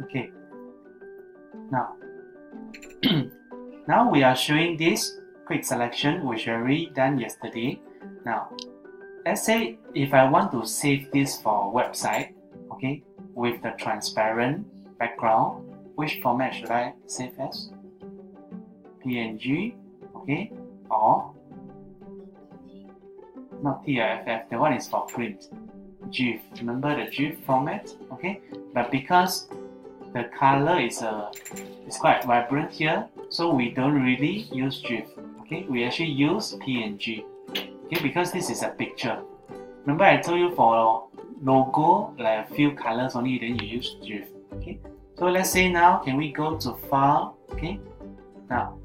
Okay. Now, now we are showing this quick selection which we already done yesterday. Now, let's say if I want to save this for a website, okay, with the transparent background, which format should I save as? PNG, okay, or not TIFF, the one is for print. GIF, remember the GIF format, okay? But because the color is quite vibrant here, so we don't really use GIF, okay? We actually use PNG, okay? Because this is a picture. Remember I told you for logo, like a few colors only, then you use GIF, okay? So let's say now, can we go to File, okay? Now,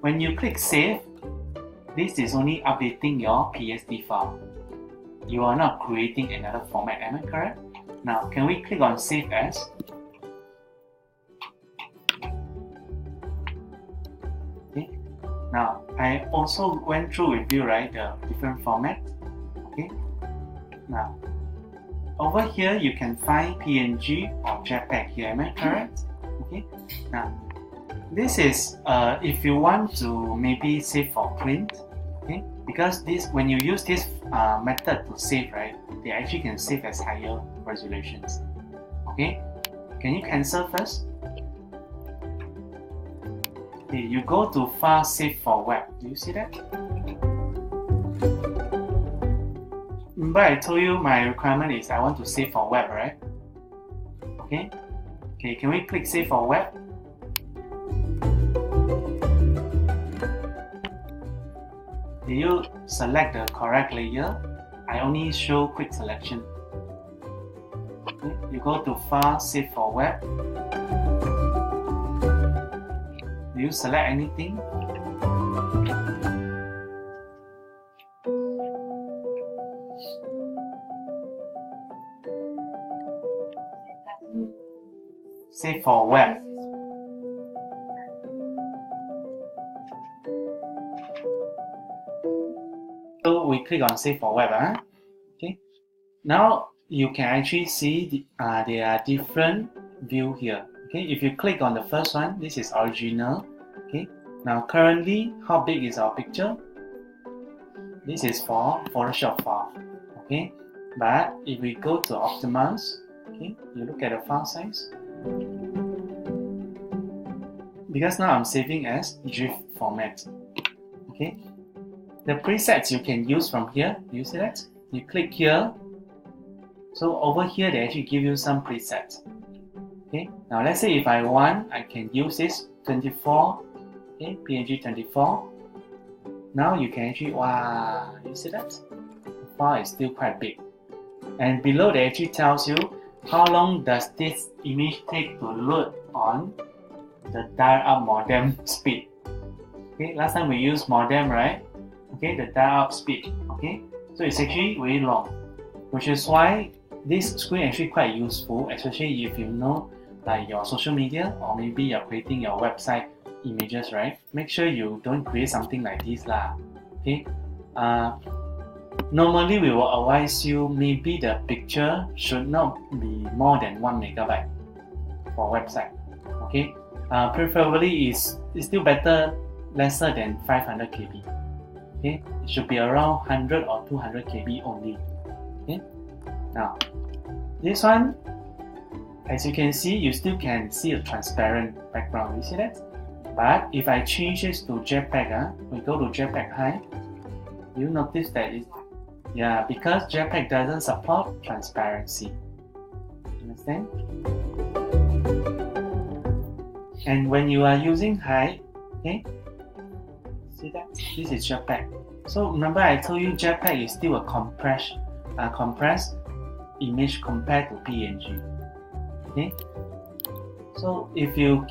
when you click Save, this is only updating your PSD file. You are not creating another format, am I correct? Now, can we click on Save As? Okay. Now, I also went through with you, right, the different format. Okay. Now, over here you can find PNG or JPEG here, am I correct? Okay. Now, this is if you want to maybe save for print, okay? Because this, when you use this method to save, right, they actually can save as higher resolutions. Okay, can you cancel first? Okay, you go to File, Save for Web. Do you see that? Remember I told you my requirement is I want to save for web, right? Okay. Okay, can we click Save for Web? Did you select the correct layer? I only show quick selection. Okay. You go to File, Save for Web. Do you select anything? Save for Web. So we click on Save for Web. Okay. Now you can actually see there are different view here. Okay. If you click on the first one, this is original. Okay. Now currently, how big is our picture? This is for Photoshop file. Okay. But if we go to optimize, okay, you look at the file size. Because now I'm saving as GIF format. Okay. The presets you can use from here. Do you see that? You click here. So over here they actually give you some presets. Okay. Now let's say if I want, I can use this 24. Okay, PNG 24. Now you can actually, wow, you see that? The file is still quite big. And below they actually tells you how long does this image take to load on the dial-up modem speed. Okay, last time we used modem, right? Okay, the dial-up speed. Okay, so it's actually very long, which is why this screen actually quite useful, especially if you know like your social media or maybe you're creating your website images, right? Make sure you don't create something like this lah. Okay. Normally we will advise you maybe the picture should not be more than 1 megabyte for website. Okay. Preferably is still better lesser than 500 KB. Okay. It should be around 100 or 200 KB only. Okay. Now this one, as you can see, you still can see a transparent background. You see that? But if I change this to JPEG, we go to JPEG high, you notice that because JPEG doesn't support transparency. Understand? And when you are using high, okay, see that? This is JPEG. So remember I told you JPEG is still a compressed image compared to PNG. Okay? So if you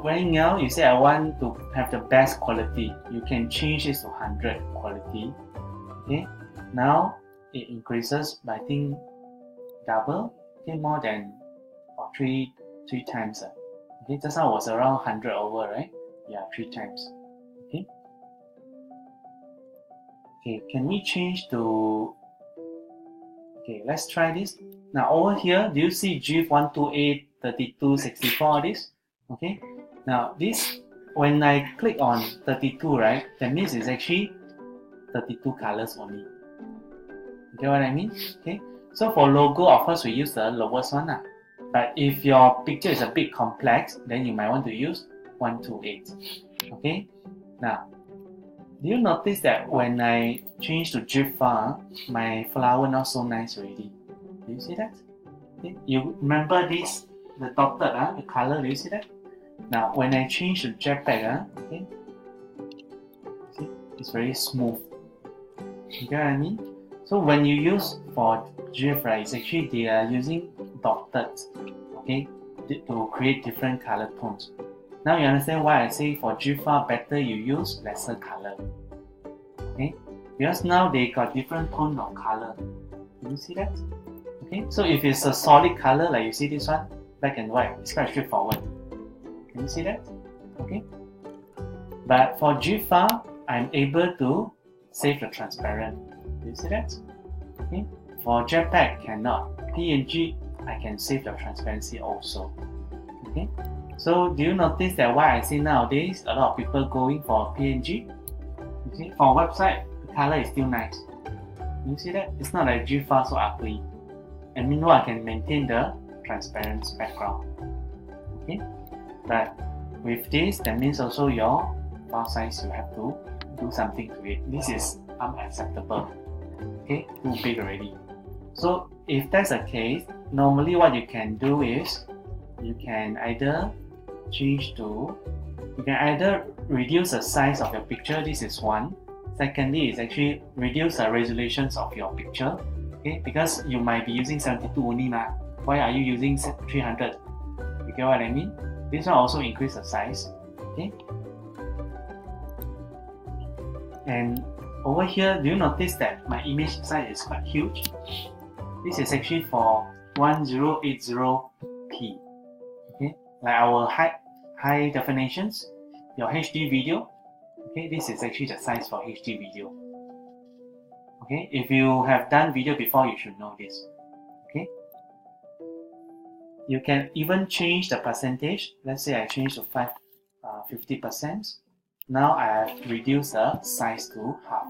right now you say I want to have the best quality, you can change this to 100 quality. Okay, now it increases by I think double, okay, more than or three times. Okay, just now was around 100 over, right? Yeah, 3 times. Okay. Okay, can we change to Okay, let's try this. Now over here, do you see GIF 128, 32, 64 this? Okay. Now this, when I click on 32, right, that means it's actually 32 colors only. You get what I mean? Okay. So for logo, of course, we use the lowest one. But if your picture is a bit complex, then you might want to use 128. Okay. Now, do you notice that when I change to GIF file, my flower not so nice already? Do you see that? Okay. You remember this, the dotted, the color, do you see that? Now, when I change to JPEG, okay, see, it's very smooth. You get what I mean? So when you use for GIF, right, it's actually they are using dotted, okay, to create different color tones. Now you understand why I say for GIF file better you use lesser color. Okay? Because now they got different tone of color. Can you see that? Okay, so if it's a solid color like you see this one, black and white, it's quite straightforward. Can you see that? Okay. But for GIF file, I'm able to save the transparent. Do you see that? Okay. For JPEG, cannot. PNG, I can save the transparency also. Okay. So do you notice that why I see nowadays a lot of people going for PNG? You see, for website, the color is still nice. You see that? It's not like GIF file so ugly. And meanwhile, I can maintain the transparent background. Okay. But with this, that means also your file size, you have to do something to it. This is unacceptable. Okay, too big already. So if that's the case, normally what you can do is you can either reduce the size of your picture. This is one. Secondly, is actually reduce the resolutions of your picture. Okay, because you might be using 72 only now. Why are you using 300? You get what I mean? This one also increase the size. Okay. And over here, do you notice that my image size is quite huge? This is actually for 1080p. Okay, like our high definitions, your HD video. Okay, this is actually the size for HD video. Okay, if you have done video before, you should know this. Okay. You can even change the percentage. Let's say I change to 50%. Now I have reduced the size to half.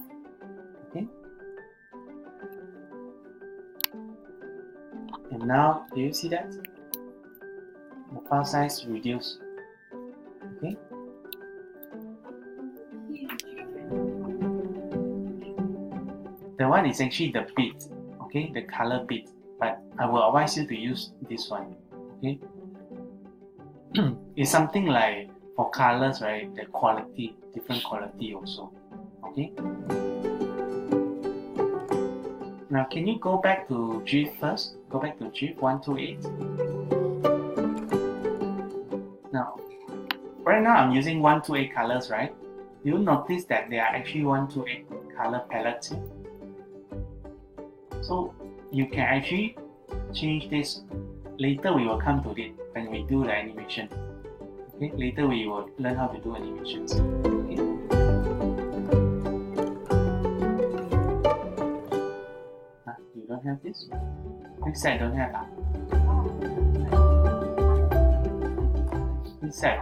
Okay. And now, do you see that? The file size reduced. Okay. The one is actually the bit. Okay, the color bit. But I will advise you to use this one. Okay. It's something like for colors, right? The quality, different quality also. Okay. Now, can you go back to GIF first? Go back to GIF 128. Now, right now I'm using 128 colors, right? You notice that there are actually 128 color palettes here. So you can actually change this. Later we will come to it when we do the animation. Okay, later we will learn how to do animations. Okay. You don't have this? Preset don't have.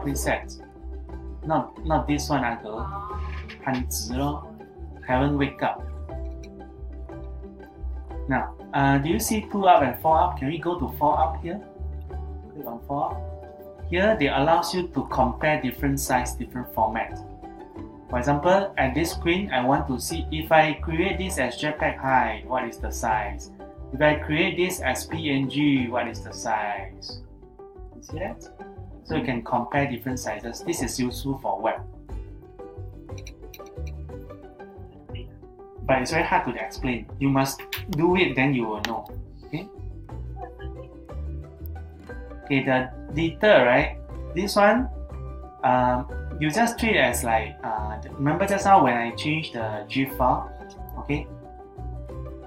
Preset. Not this one, girl. 很直咯. Haven't wake up. Now, do you see 2 up and 4 up? Can we go to 4 up here? Click on 4 up. Here, they allows you to compare different size, different format. For example, at this screen, I want to see if I create this as JPEG height, what is the size? If I create this as PNG, what is the size? You see that? So you can compare different sizes. This is useful for web. But it's very hard to explain. You must do it, then you will know. Okay? Okay, the detail, right? This one, you just treat it as like, remember just now when I changed the GIF file, okay?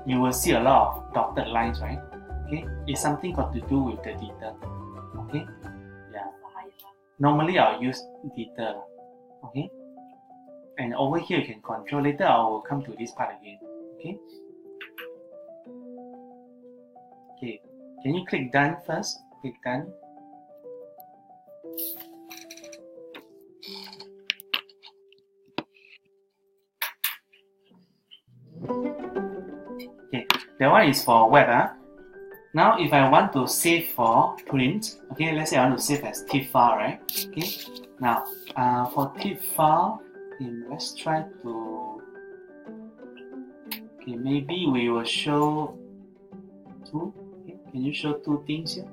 You will see a lot of dotted lines, right? Okay, it's something got to do with the detail. Okay, yeah. Normally I'll use detail. Okay, and over here you can control. Later I will come to this part again. Okay. Okay, can you click done first? Click done. Okay, that one is for web. Now, if I want to save for print, okay, let's say I want to save as TIFF file, right? Okay, now for TIFF file, okay, let's try to. Okay, maybe we will show two. Okay, can you show two things here?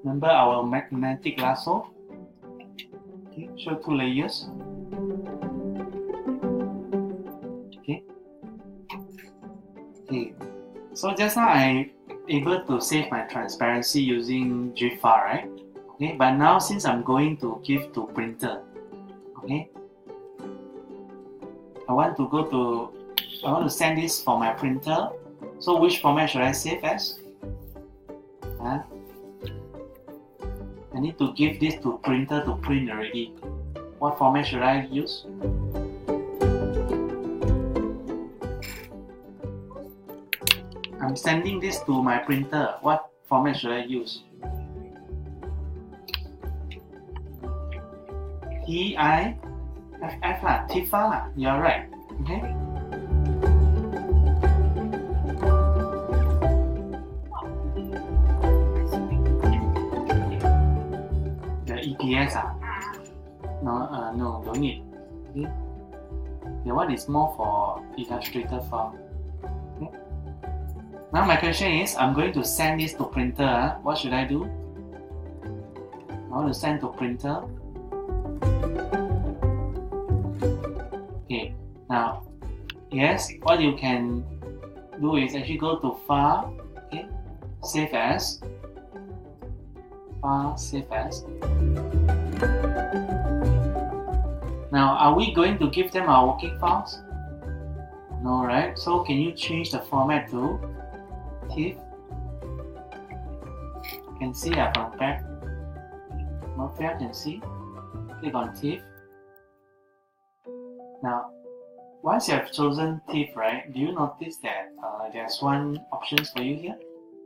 Remember our magnetic lasso? Okay, show two layers. Okay. Okay. So just now I able to save my transparency using GIF file, right? Okay, but now since I'm going to give to printer, okay, I want to send this for my printer. So which format should I save as? I need to give this to printer to print already. What format should I use? I'm sending this to my printer. What format should I use? TIFF lah, TIFF lah. You're right. Okay. The EPS no, don't need. Okay. The one is more for Illustrator file. Okay. Now my question is, I'm going to send this to printer. What should I do? I want to send to printer. Okay. Now, yes, what you can do is actually go to File. Okay. Save as. File, save as. Now, are we going to give them our working files? No, right? So can you change the format to TIFF? You can see from back. Not fair, can see. Click on TIFF. Now, once you have chosen TIFF, right? Do you notice that there's one options for you here?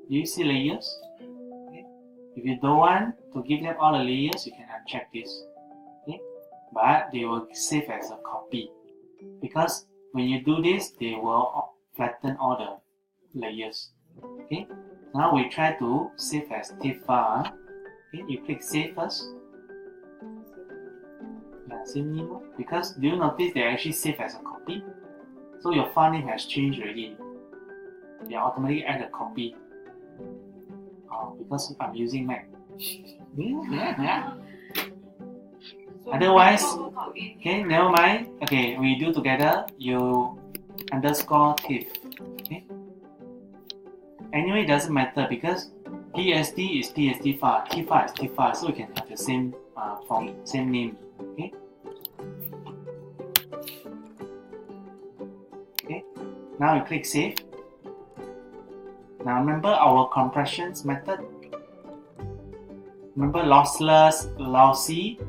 Do you see layers? Okay. If you don't want to give them all the layers, you can uncheck this. Okay. But they will save as a copy, because when you do this, they will flatten all the layers. Okay. Now we try to save as TIFF file. Okay. You click save first. Yeah, same name. Because do you notice they actually save as a copy? So your file name has changed already. They automatically add a copy. Because I'm using Mac. Yeah. Otherwise, okay, never mind. Okay, we do together. You underscore TIFF. Okay. Anyway, it doesn't matter because PSD is PSD file, TIFF file is TIFF file, so we can have the same form, same name. Okay. Okay. Now you click save. Now remember our compressions method. Remember lossless, lossy.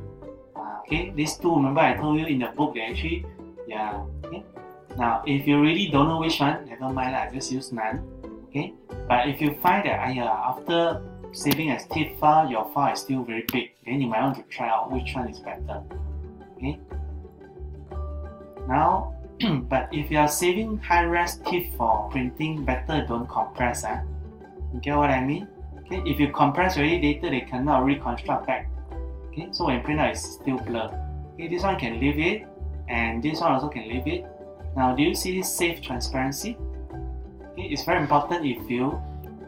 Okay, these two, remember I told you in the book they actually, yeah. Okay. Now if you really don't know which one, never mind lah, just use none. Okay. But if you find that after saving as TIFF file, your file is still very big, then you might want to try out which one is better. Okay. Now, but if you are saving high-res TIFF for printing, better don't compress. You get what I mean? Okay. If you compress already, later they cannot reconstruct back. Okay. So when print out, it's still blur. Okay. This one can leave it, and this one also can leave it. Now, do you see this save transparency? Okay. It's very important. If you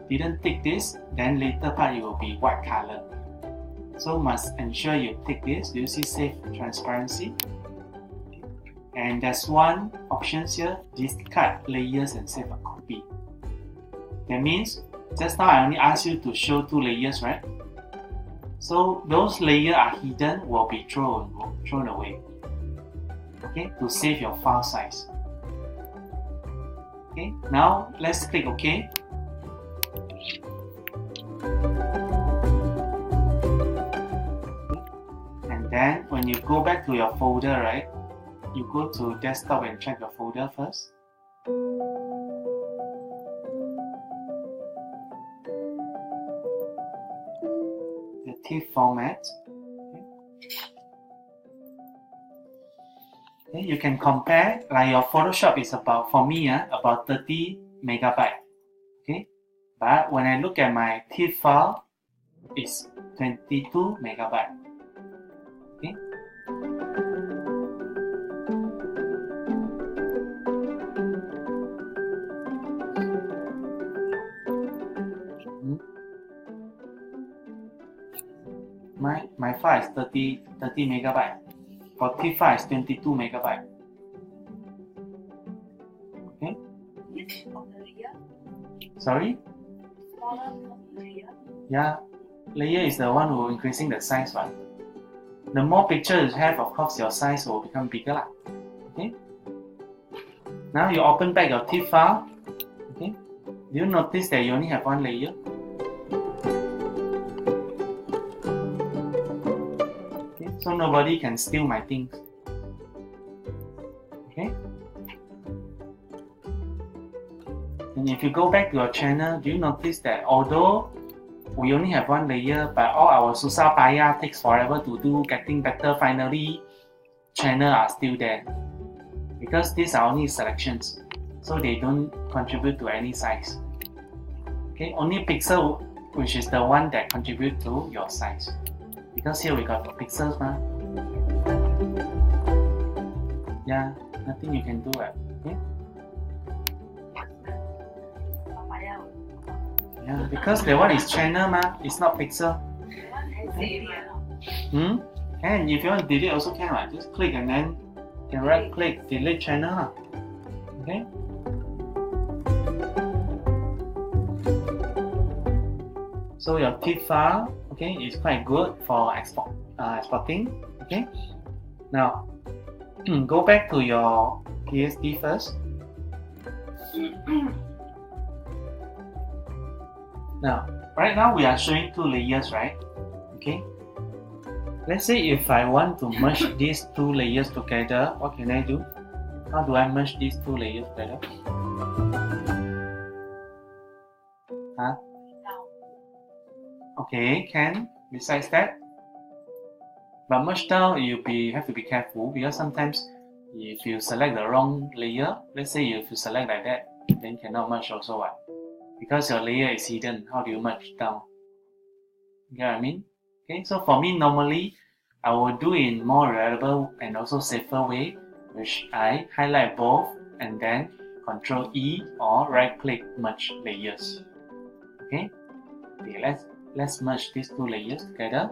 didn't tick this, then later part it will be white color. So must ensure you tick this. Do you see save transparency? And there's one option here, discard layers and save a copy. That means just now I only asked you to show two layers, right? So those layers are hidden, will be thrown away. Okay, to save your file size. Okay, now let's click OK. And then when you go back to your folder, right? You go to desktop and check your folder first. TIFF format. Okay, you can compare, like your Photoshop is about, for me, about 30 megabyte. Okay, but when I look at my TIFF file, it's 22 megabyte. Okay. My file is 30 megabyte. For TIFF file is 22 megabyte. Okay. Sorry? Yeah, layer is the one who increasing the size one. The more pictures you have, of course, your size will become bigger lah. Okay. Now you open back your TIFF file. Okay. Do you notice that you only have one layer? Okay. So nobody can steal my things. Okay. And if you go back to your channel, do you notice that although we only have one layer, but all our susah payah takes forever to do, getting better finally, channel are still there. Because these are only selections, so they don't contribute to any size. Okay, only pixel, which is the one that contribute to your size. Because here we got pixels, ma. Yeah, nothing you can do. Okay. Yeah, because the one is channel, ma. It's not pixel. And if you want to delete, also can. Right? Just click and then you can right click, delete channel. Okay. So your TIFF file, okay, is quite good for exporting. Okay. Now, go back to your PSD first. Now, right now we are showing two layers, right? Okay. Let's say if I want to merge these two layers together, what can I do? How do I merge these two layers together? Huh? Okay, can. Besides that, but merge down, you have to be careful because sometimes if you select the wrong layer, let's say if you select like that, then cannot merge also, right? Because your layer is hidden, how do you merge down? You get what I mean? Okay, so for me, normally, I will do in more reliable and also safer way, which I highlight both and then Control E or right click merge layers. Okay, let's merge these two layers together.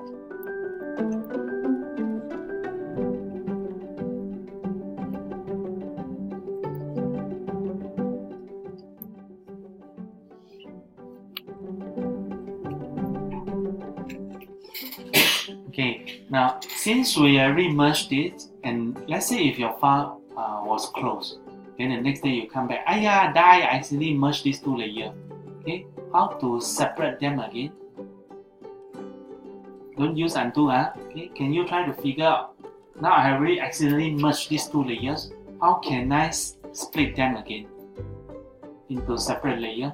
Okay, now since we already merged it, and let's say if your file was closed, then the next day you come back, I accidentally merged these two layers. Okay, how to separate them again? Don't use undo. Okay, can you try to figure out? Now I have already accidentally merged these two layers. How can I split them again into separate layer?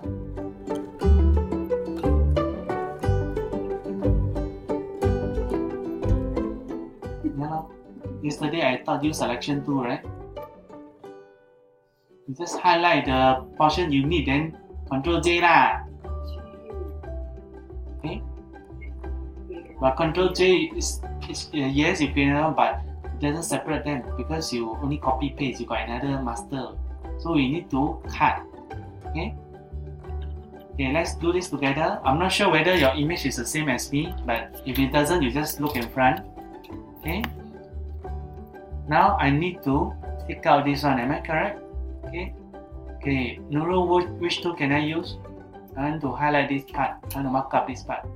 Yesterday I taught you selection tool, right? You just highlight the portion you need, then Control J lah. Okay? But Control J is yes, you can, but it doesn't separate them because you only copy paste. You got another master, so we need to cut. Okay? Okay, let's do this together. I'm not sure whether your image is the same as me, but if it doesn't, you just look in front. Okay? Now I need to take out this one, am I correct? Okay. Okay, Nurul, which tool can I use? I want to highlight this part. I want to mark up this part.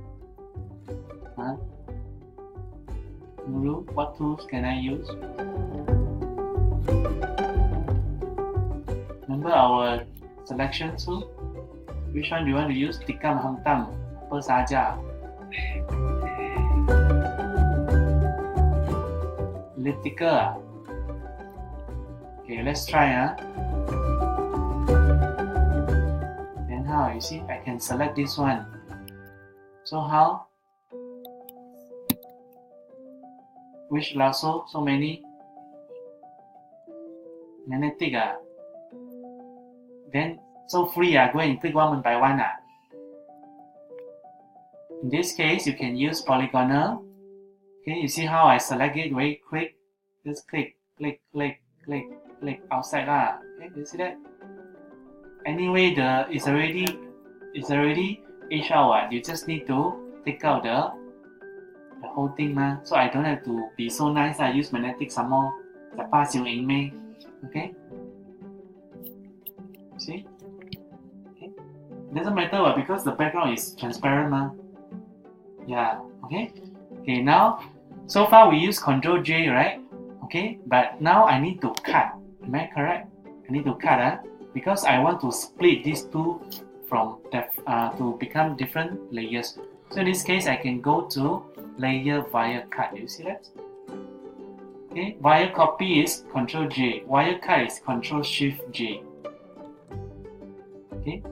Nurul, what tools can I use? Remember our selection tool? Which one do you want to use? Tikam hantam. Apa saja? Elliptical. Okay, let's try. Then how? You see, I can select this one. So how? Which lasso? So many? Magnetic Then so free go and click one by one In this case, you can use polygonal. Okay, you see how I select it very quick? Just click, click, click, click, click outside Okay, you see that? Anyway, it's already edged out. You just need to take out the whole thing So I don't have to be so nice. I use magnetic some more. Okay? See? Okay. Doesn't matter because the background is transparent Yeah. Okay. Okay. Now, so far we use Ctrl J, right? Okay. But now I need to cut. Am I correct? I need to cut because I want to split these two from to become different layers. So in this case, I can go to layer via cut. You see that? Okay. Via copy is Ctrl J. Via cut is Ctrl Shift J. Okay.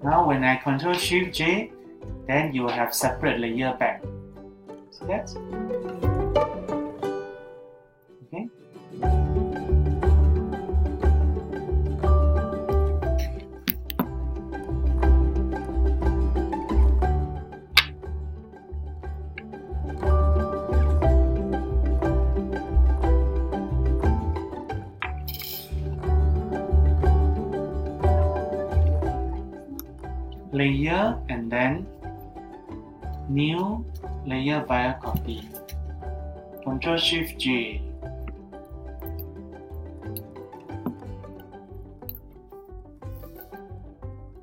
Now when I Ctrl Shift J, then you have separate layer back. See that? Okay. Layer and then new layer via copy. Ctrl Shift J.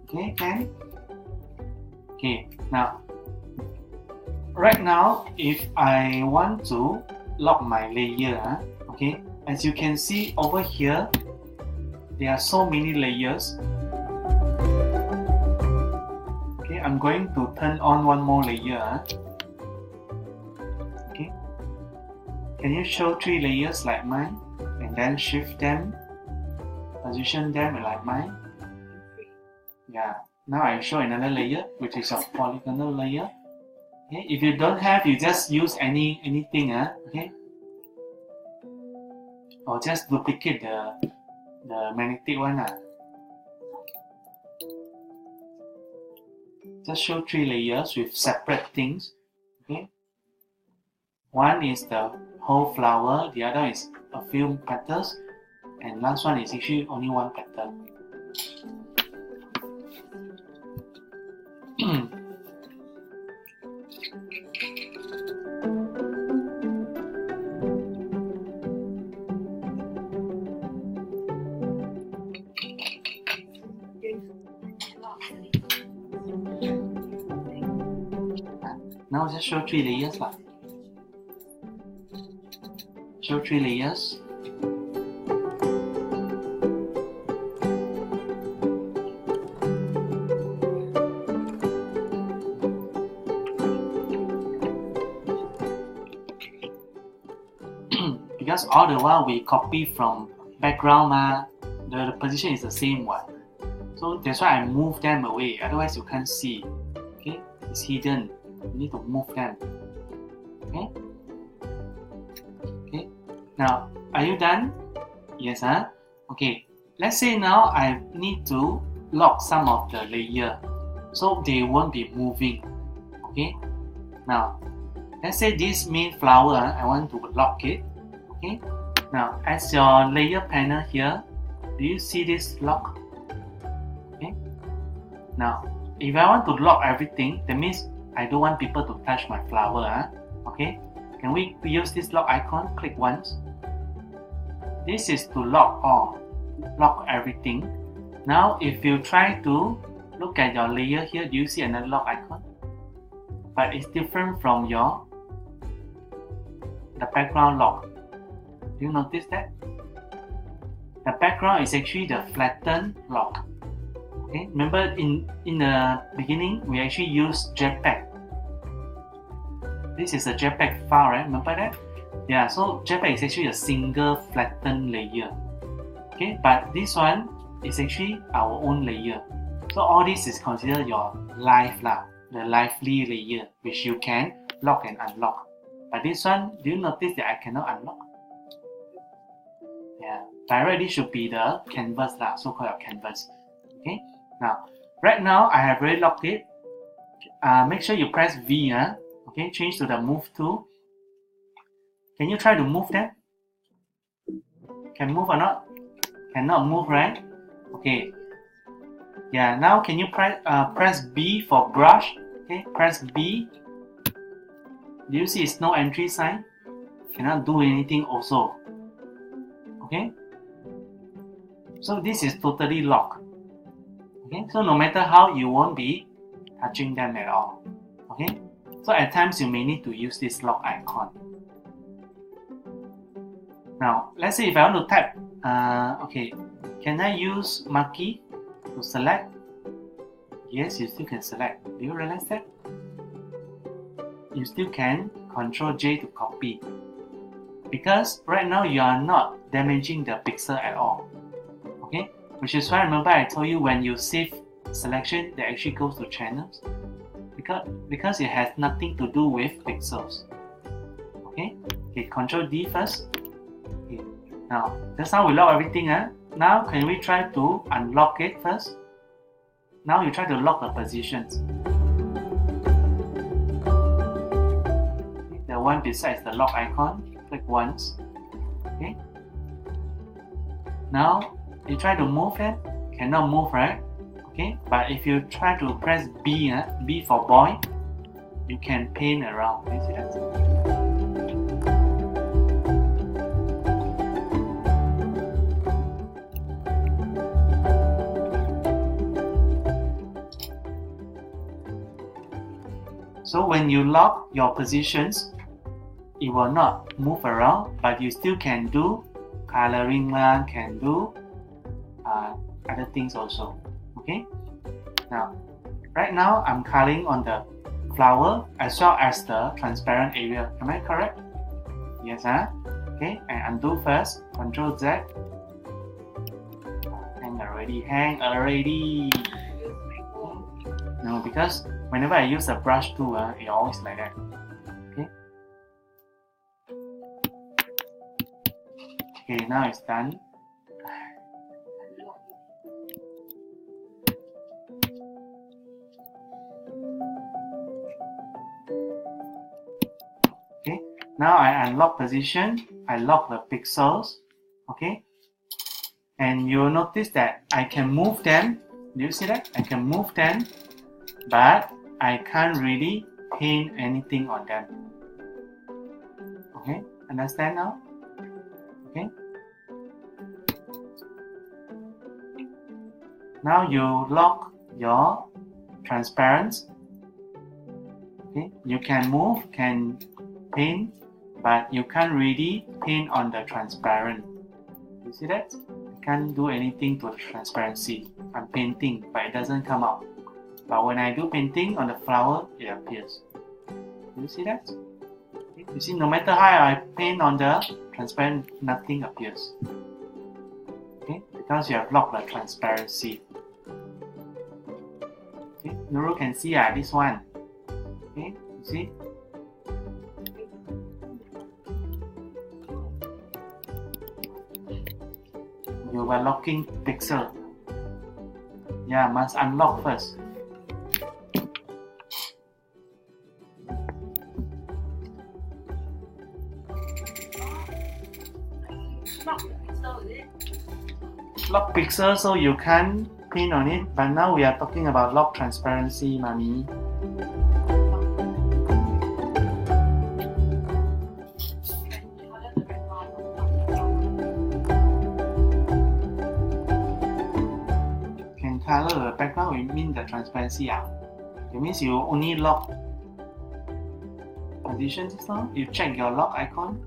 Okay, can? Okay, now right now if I want to lock my layer, okay, as you can see over here, there are so many layers. I'm going to turn on one more layer. Okay. Can you show 3 layers like mine? And then shift them, position them like mine. Yeah. Now I show another layer, which is a polygonal layer. Okay. If you don't have, you just use anything. Okay. Or just duplicate the magnetic one. Just show 3 layers with separate things. Okay. One is the whole flower, the other is a few petals, and last one is actually only one petal. Now just show 3 layers Show 3 layers. Because all the while we copy from background the position is the same one. So that's why I move them away, otherwise you can't see. Okay, it's hidden. You need to move them. Okay. Okay. Now, are you done? Yes, Okay. Let's say now I need to lock some of the layer, so they won't be moving. Okay. Now, let's say this main flower, I want to lock it. Okay. Now, as your layer panel here, do you see this lock? Okay. Now, if I want to lock everything, that means I don't want people to touch my flower. Okay, can we use this lock icon? Click once. This is to lock all, lock everything. Now if you try to look at your layer here, do you see another lock icon? But it's different from the background lock. Do you notice that? The background is actually the flattened lock. Okay, remember in the beginning we actually used JPEG. This is a JPEG file, right? Remember that? Yeah, so JPEG is actually a single flattened layer. Okay, but this one is actually our own layer. So all this is considered your live lah, the lively layer, which you can lock and unlock. But this one, do you notice that I cannot unlock? Yeah, by right this should be the canvas lah, so-called canvas. Okay, now right now I have already locked it. Make sure you press V. Okay, change to the move tool. Can you try to move them? Can move or not? Cannot move, right? Okay. Yeah, now can you press B for brush? Okay, press B. Do you see it's no entry sign? Cannot do anything also. Okay? So this is totally locked. Okay, so no matter how, you won't be touching them at all. Okay? So at times you may need to use this lock icon. Now, let's say if I want to type, okay, can I use marquee to select? Yes, you still can select. Do you realize that? You still can Ctrl J to copy. Because right now you are not damaging the pixel at all. Okay? Which is why, remember I told you when you save selection, that actually goes to channels. Because it has nothing to do with pixels. Okay? Okay, Ctrl D first. Okay. Now, just now we lock everything. Now, can we try to unlock it first? Now you try to lock the positions. Okay, the one besides the lock icon, click once. Okay. Now you try to move it, cannot move, right? Okay. But if you try to press B, B for boy, you can paint around. You see that? So when you lock your positions, it will not move around, but you still can do coloring, can do other things also. Okay. Now, right now I'm coloring on the flower as well as the transparent area. Am I correct? Yes, Okay, and undo first. Ctrl Z. Hang already. No, because whenever I use a brush tool, it always like that. Okay. Okay, now it's done. Okay, now I unlock position. I lock the pixels. Okay, and you'll notice that I can move them. Do you see that? I can move them, but I can't really paint anything on them. Okay, understand now? Okay. Now you lock your transparent. Okay, you can move, can paint, but you can't really paint on the transparent. You see that? I can't do anything to the transparency. I'm painting, but it doesn't come out. But when I do painting on the flower, it appears. Do you see that? Okay. You see, no matter how I paint on the transparent, nothing appears. Okay, because you have locked the transparency. Okay, Nuru can see this one. Okay, you see? You were locking pixel. Yeah, must unlock first. Lock pixel so you can't paint on it, but now we are talking about lock transparency, mommy. Can color the background, we mean the transparency. It means you only lock position just now. You check your lock icon.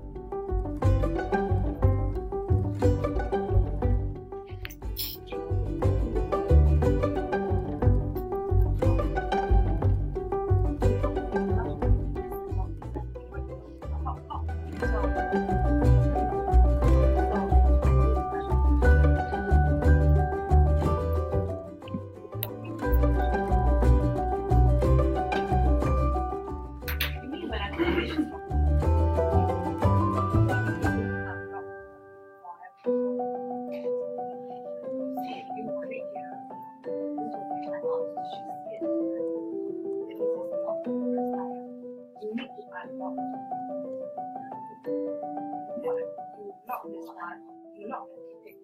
lock this one. You lock everything.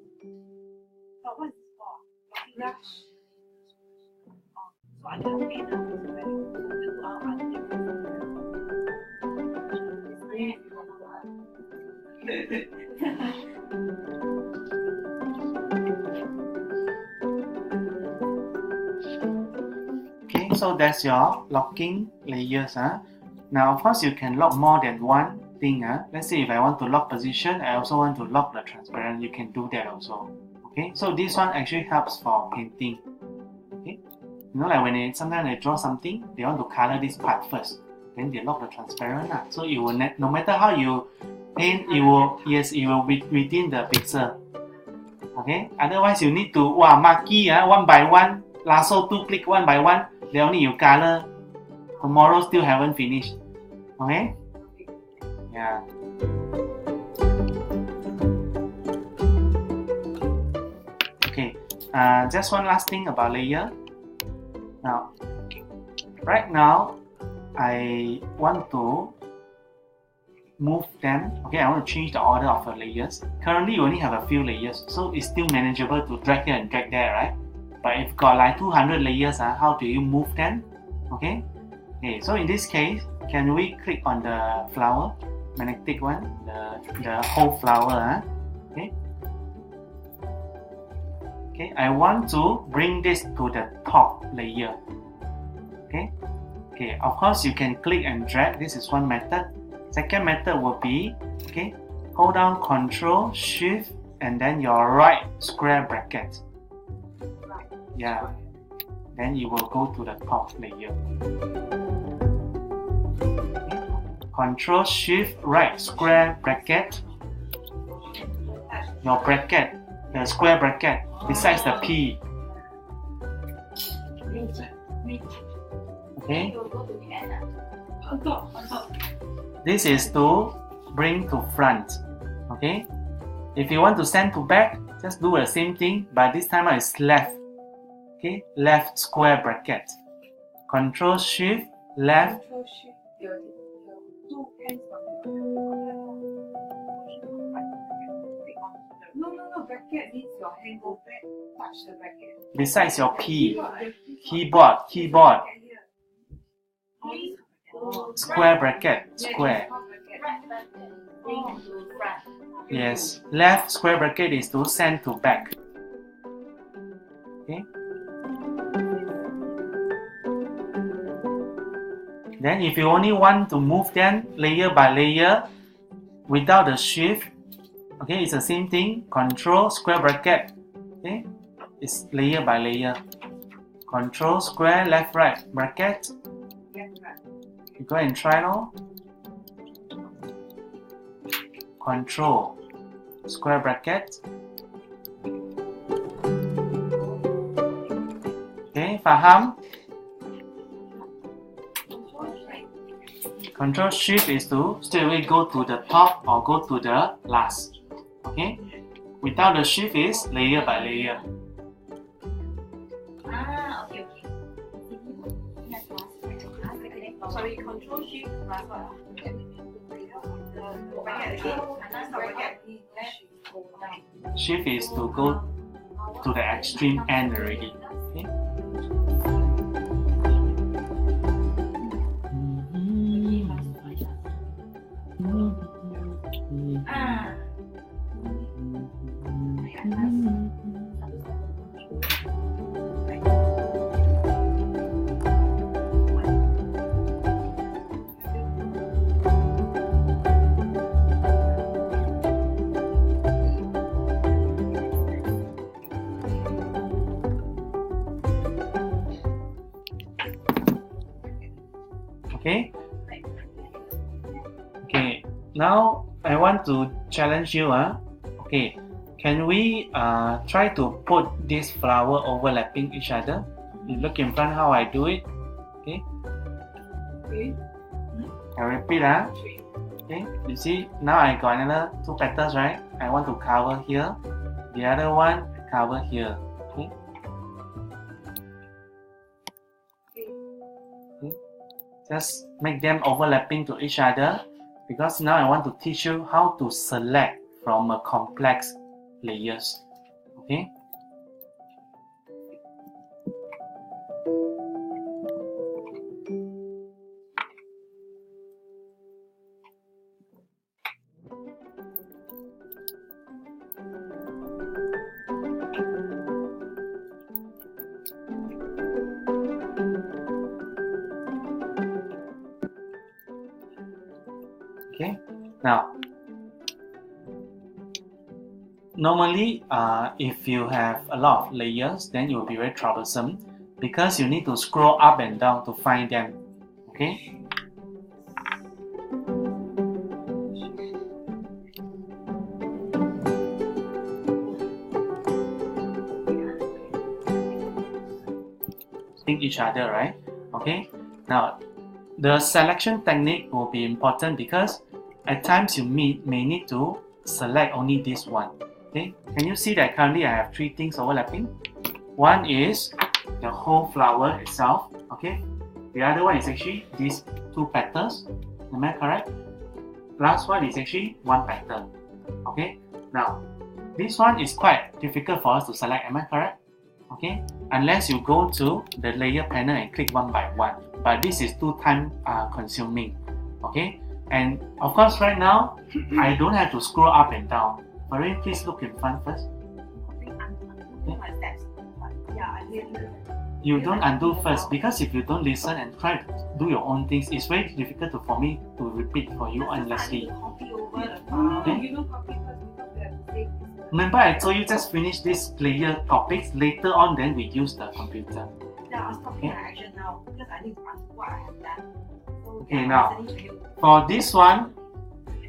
But what is this for? Flash. So I don't know if Okay, so that's your locking layers. Now, of course, you can lock more than one thing. Let's say if I want to lock position, I also want to lock the transparent. You can do that also. Okay, so this one actually helps for painting. Okay, you know, like when sometimes they draw something, they want to color this part first, then they lock the transparent. So it will no matter how you paint, it will be within the pixel. Okay, otherwise you need to marquee one by one, lasso two click one by one. Then only you color. Tomorrow still haven't finished. Okay? Yeah. Okay. Just one last thing about layer. Now, right now, I want to move them. Okay, I want to change the order of the layers. Currently, you only have a few layers, so it's still manageable to drag here and drag there, right? But if you've got like 200 layers, how do you move them? Okay, so in this case, can we click on the flower, magnetic one, the whole flower? Okay, I want to bring this to the top layer. Okay, of course you can click and drag. This is one method. Second method will be, hold down Control Shift and then your right square bracket. Yeah, then you will go to the top layer. Control Shift right square bracket. Your bracket, the square bracket, besides the P. Okay. This is to bring to front. Okay. If you want to send to back, just do the same thing, but this time it's left. Okay, left square bracket. Control Shift left. Control Shift. Your two hands on the No, bracket means your hand go back, touch the bracket. Besides your P. Keyboard. Square bracket. Square. Yes. Left square bracket is to send to back. Okay. Then if you only want to move them layer by layer without the shift, it's the same thing. Control square bracket. Okay, it's layer by layer. Control square left right bracket. You go and try now. Control square bracket. Okay, faham? Control Shift is to straight away go to the top or go to the last. Okay? Without the shift is layer by layer. Okay. Sorry, Control Shift plus what? Shift is to go to the extreme end already. Okay? Okay, now I want to challenge you. Okay, can we try to put this flower overlapping each other? You look in front how I do it. Okay. I repeat. Okay, you see now I got another two petals, right? I want to cover here. The other one cover here. Okay. Just make them overlapping to each other, because now I want to teach you how to select from a complex layers. Okay. Okay. Now, normally, if you have a lot of layers, then it will be very troublesome because you need to scroll up and down to find them. Okay. Each other, right? Okay. Now, the selection technique will be important because at times you may need to select only this one. Okay. Can you see that currently I have three things overlapping? One is the whole flower itself. Okay. The other one is actually these two petals. Am I correct? Last one is actually one petal. Okay. Now, this one is quite difficult for us to select. Am I correct? Okay, unless you go to the layer panel and click one by one, but this is too time consuming. Okay, and of course right now I don't have to scroll up and down. Marie, please look in front first. You don't undo first because if you don't listen and try to do your own things, it's very difficult for me to repeat for you endlessly. Okay? Remember I told you just finish this layer topics, later on then we use the computer. Yeah, I was talking action now because I need to ask what I have done. So, okay, now for this one,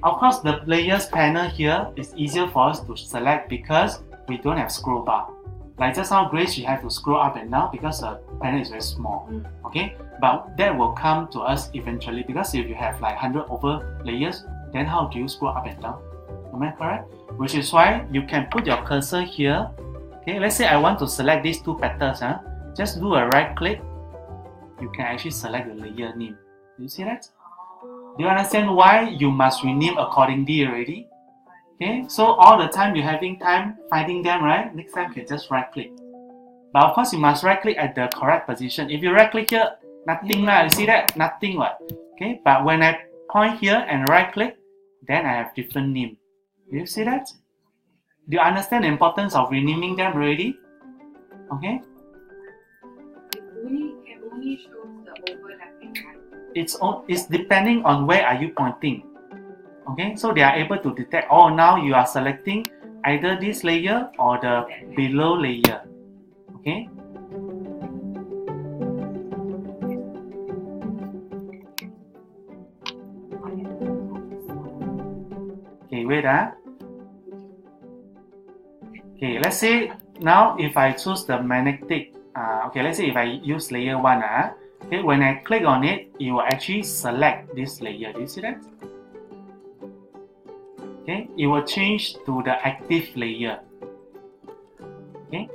of course the layers panel here is easier for us to select because we don't have scroll bar. Like just now Grace, you have to scroll up and down because the panel is very small. Okay, but that will come to us eventually because if you have like 100 over layers, then how do you scroll up and down? Am I correct? Which is why you can put your cursor here. Okay, let's say I want to select these two petals. Just do a right click. You can actually select the layer name. Do you see that? Do you understand why you must rename accordingly already? Okay, so all the time you're having time finding them, right? Next time you can just right click. But of course you must right click at the correct position. If you right click here, nothing lah. You see that? Nothing what? Okay, but when I point here and right click, then I have different name. Do you see that? Do you understand the importance of renaming them already? Okay? It only shows the overlapping, right? It's depending on where are you pointing. Okay, so they are able to detect, oh, now you are selecting either this layer or the below layer. Okay? Okay, wait. Okay, let's say now if I choose the magnetic, okay, let's say if I use layer 1, okay, when I click on it, it will actually select this layer. Do you see that? Okay, it will change to the active layer. Okay,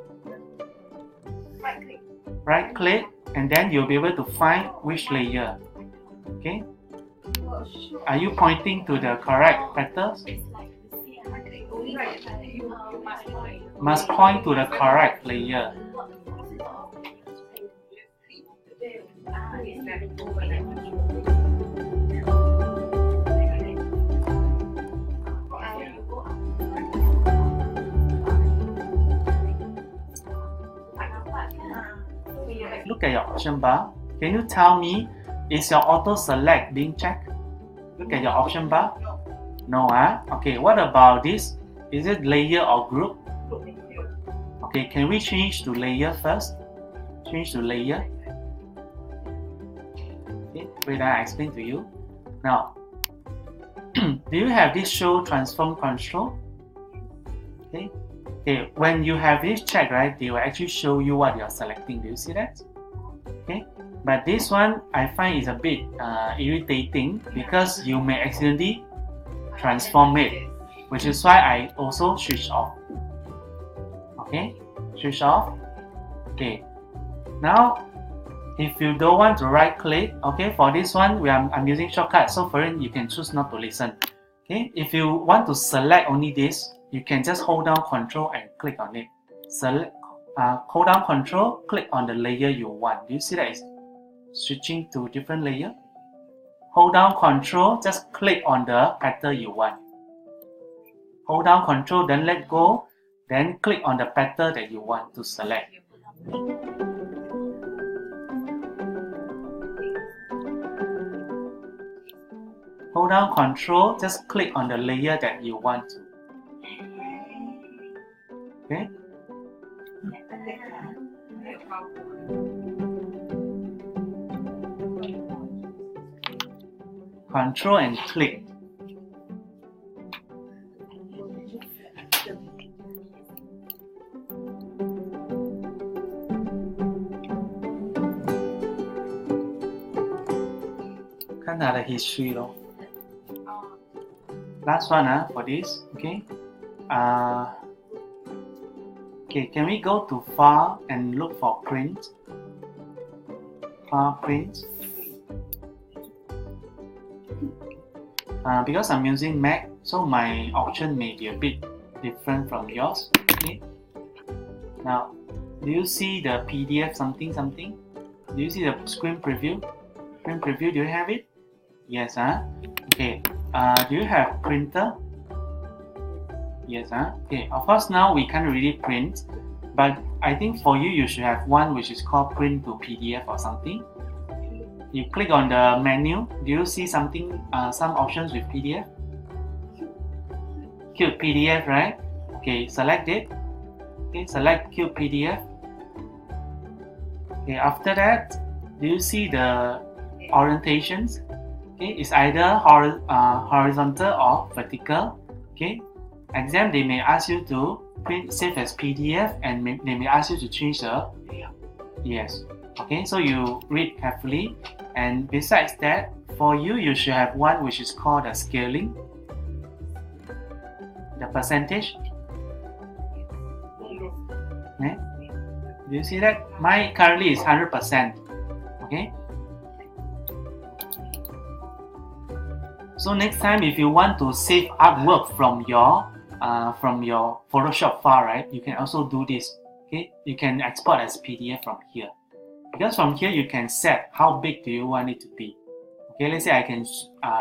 Right click. right click, and then you'll be able to find which layer. Okay, are you pointing to the correct petals? Only right click. You Must point to the correct layer. Look at your option bar. Can you tell me, is your auto select being checked? Look at your option bar. No, Okay, what about this? Is it layer or group? Okay, can we change to layer first? Change to layer. Okay, wait, I explain to you. Now, do you have this show transform control? Okay. Okay, when you have this check, right, they will actually show you what you're selecting. Do you see that? Okay, but this one I find is a bit irritating because you may accidentally transform it, which is why I also switch off. Okay, switch off. Okay, now if you don't want to right click, okay, for this one I'm using shortcut, so for it you can choose not to listen. Okay, if you want to select only this, you can just hold down Control and click on it. Select, hold down Control, click on the layer you want. Do you see that it's switching to different layer? Hold down Control, just click on the pattern you want. Hold down Control, then let go, then click on the pattern that you want to select. Hold down Control, just click on the layer that you want to. Okay? Control and click. Kind of the history lor. Last one for this, okay? Okay, can we go to File and look for Print? File, Print. Because I'm using Mac, so my option may be a bit different from yours. Okay. Now, do you see the PDF something? Do you see the screen preview? Screen preview, do you have it? Yes, okay. Do you have printer? Yes, okay. Of course, now we can't really print, but I think for you, you should have one which is called print to PDF or something. You click on the menu. Do you see something? Some options with PDF. Cube PDF, right? Okay, select it. Okay, select Cube PDF. Okay, after that, do you see the orientations? Okay, it's either horizontal or vertical. Okay, exam they may ask you to print save as PDF, and they may ask you to change the yes. Okay, so you read carefully, and besides that, for you, you should have one which is called the scaling, the percentage. Okay. Do you see that? Mine currently is 100%. Okay. So next time, if you want to save artwork from your Photoshop file, right, you can also do this. Okay, you can export as PDF from here. Because from here you can set how big do you want it to be. Okay, let's say I can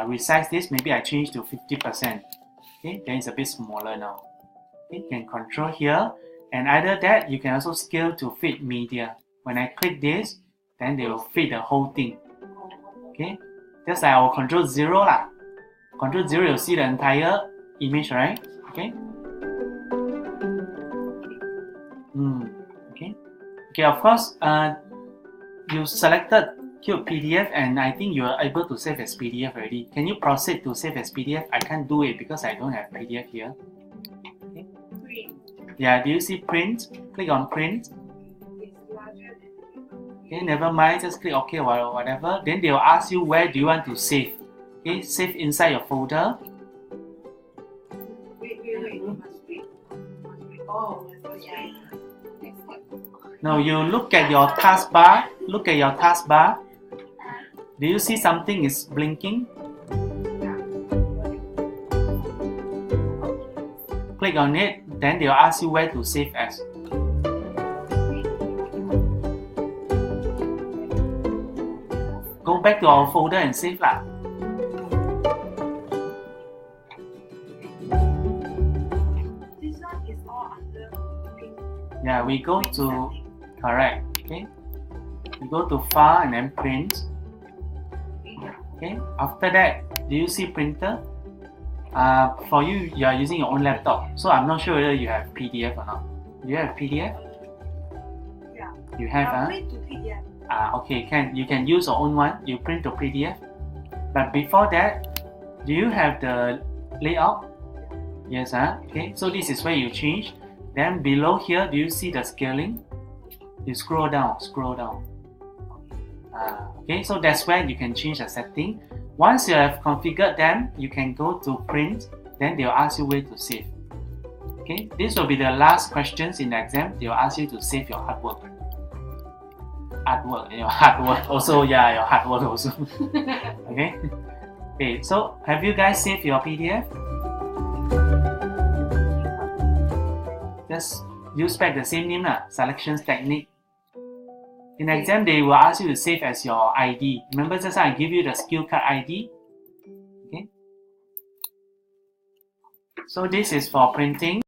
resize this. Maybe I change to 50%. Okay, then it's a bit smaller now. Okay, you can control here, and either that you can also scale to fit media. When I click this, then they will fit the whole thing. Okay, just like our control 0 lah. Control 0, you'll see the entire image, right? Okay. Okay. Okay, of course, you selected Cube PDF, and I think you are able to save as PDF already. Can you proceed to save as PDF? I can't do it because I don't have PDF here. Okay. Yeah, do you see print? Click on print. Okay, never mind, just click OK or whatever. Then they will ask you where do you want to save. Okay, save inside your folder. Wait. You must wait. Oh, yeah. Now you look at your taskbar. Look at your taskbar. Do you see something is blinking? Click on it. Then they'll ask you where to save as. Go back to our folder and save lah. This one is all under print. Yeah, we go to correct. Okay, we go to file and then print. Okay, after that, do you see printer? For you, you are using your own laptop, so I'm not sure whether you have PDF or not. Do you have PDF? Yeah. You have, print to PDF. Okay, you can use your own one. You print to PDF. But before that, do you have the layout? Yes, okay. So this is where you change. Then below here, do you see the scaling? You scroll down. Okay, so that's where you can change the setting. Once you have configured them, you can go to print. Then they'll ask you where to save. Okay, this will be the last questions in the exam. They'll ask you to save your artwork. Your hard work also. Okay. Okay, so have you guys saved your PDF? Just use back the same name, selections technique. In exam, they will ask you to save as your ID. Remember just now I give you the skill card ID? Okay. So this is for printing.